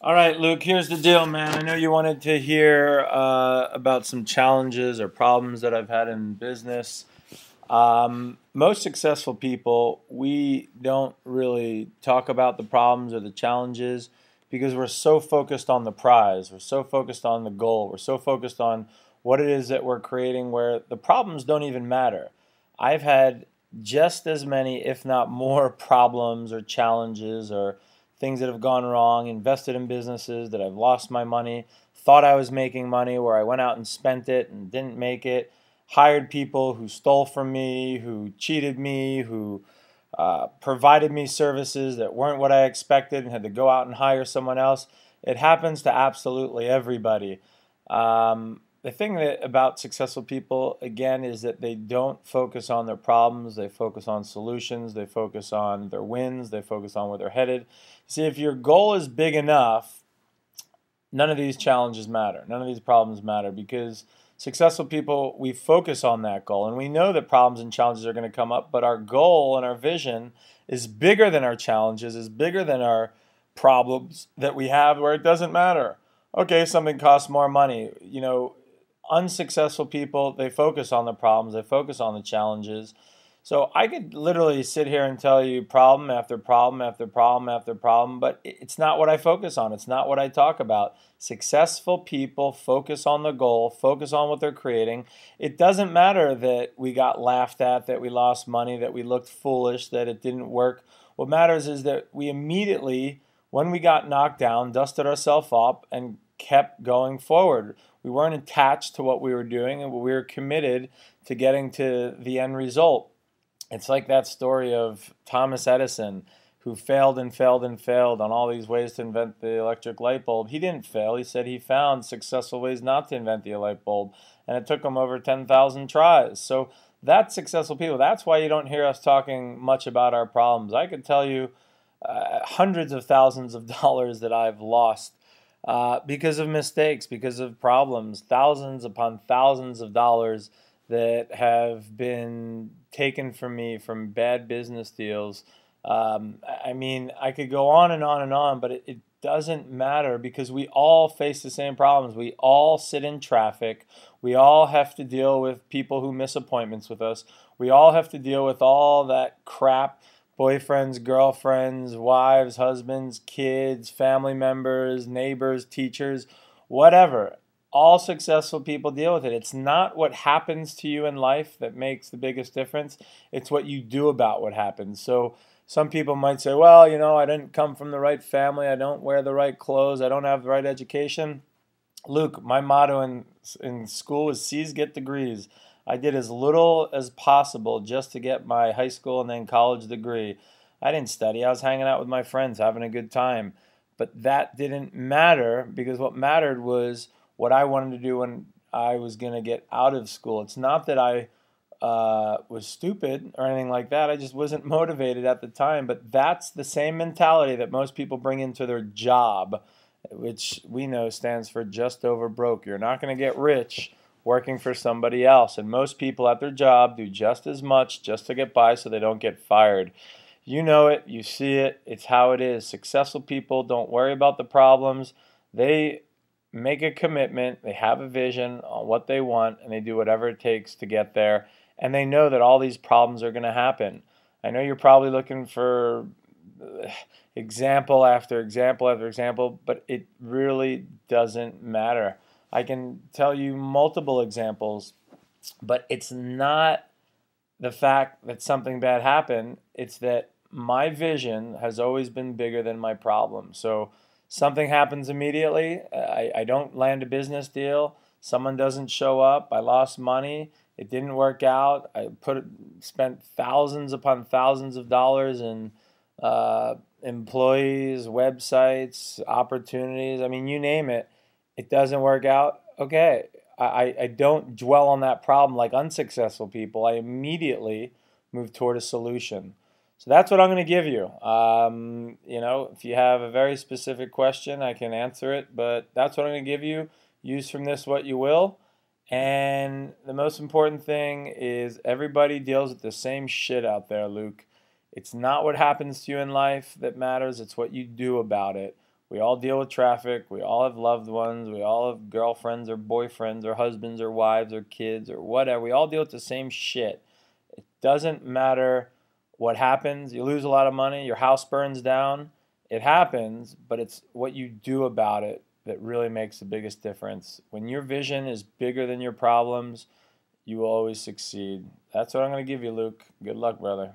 All right, Luke, here's the deal, man. I know you wanted to hear about some challenges or problems that I've had in business. Most successful people, we don't really talk about the problems or the challenges because we're so focused on the prize. We're so focused on the goal. We're so focused on what it is that we're creating where the problems don't even matter. I've had just as many, if not more, problems or challenges or things that have gone wrong, invested in businesses that I've lost my money, thought I was making money where I went out and spent it and didn't make it, hired people who stole from me, who cheated me, who provided me services that weren't what I expected and had to go out and hire someone else. It happens to absolutely everybody. The thing about successful people, again, is that they don't focus on their problems. They focus on solutions. They focus on their wins. They focus on where they're headed. See, if your goal is big enough, none of these challenges matter. None of these problems matter because successful people, we focus on that goal. And we know that problems and challenges are going to come up, but our goal and our vision is bigger than our challenges, is bigger than our problems that we have where it doesn't matter. Okay, something costs more money. Unsuccessful people, they focus on the problems, they focus on the challenges. So I could literally sit here and tell you problem after problem after problem after problem, but it's not what I focus on. It's not what I talk about. Successful people focus on the goal, focus on what they're creating. It doesn't matter that we got laughed at, that we lost money, that we looked foolish, that it didn't work. What matters is that we immediately, when we got knocked down, dusted ourselves up and kept going forward. We weren't attached to what we were doing, and we were committed to getting to the end result. It's like that story of Thomas Edison, who failed and failed and failed on all these ways to invent the electric light bulb. He didn't fail. He said he found successful ways not to invent the light bulb, and it took him over 10,000 tries. So that's successful people. That's why you don't hear us talking much about our problems. I could tell you hundreds of thousands of dollars that I've lost because of mistakes, because of problems, thousands upon thousands of dollars that have been taken from me from bad business deals. I could go on and on and on, but it doesn't matter because we all face the same problems. We all sit in traffic. We all have to deal with people who miss appointments with us. We all have to deal with all that crap: boyfriends, girlfriends, wives, husbands, kids, family members, neighbors, teachers, whatever. All successful people deal with it. It's not what happens to you in life that makes the biggest difference. It's what you do about what happens. So some people might say, well, I didn't come from the right family. I don't wear the right clothes. I don't have the right education. Luke, my motto in school is C's get degrees. I did as little as possible just to get my high school and then college degree. I didn't study. I was hanging out with my friends, having a good time. But that didn't matter because what mattered was what I wanted to do when I was going to get out of school. It's not that I was stupid or anything like that. I just wasn't motivated at the time. But that's the same mentality that most people bring into their job, which we know stands for just over broke. You're not going to get rich working for somebody else. And most people at their job do just as much just to get by so they don't get fired. You know it, you see it, it's how it is. Successful people don't worry about the problems. They make a commitment, they have a vision on what they want, and they do whatever it takes to get there. And they know that all these problems are going to happen. I know you're probably looking for example after example after example, but it really doesn't matter. I can tell you multiple examples, but it's not the fact that something bad happened. It's that my vision has always been bigger than my problem. So something happens immediately. I don't land a business deal. Someone doesn't show up. I lost money. It didn't work out. Spent thousands upon thousands of dollars in employees, websites, opportunities. I mean, you name it. It doesn't work out. Okay. I don't dwell on that problem like unsuccessful people. I immediately move toward a solution. So that's what I'm going to give you. If you have a very specific question, I can answer it, but that's what I'm going to give you. Use from this what you will. And the most important thing is everybody deals with the same shit out there, Luke. It's not what happens to you in life that matters. It's what you do about it. We all deal with traffic. We all have loved ones. We all have girlfriends or boyfriends or husbands or wives or kids or whatever. We all deal with the same shit. It doesn't matter what happens. You lose a lot of money. Your house burns down. It happens, but it's what you do about it that really makes the biggest difference. When your vision is bigger than your problems, you will always succeed. That's what I'm going to give you, Luke. Good luck, brother.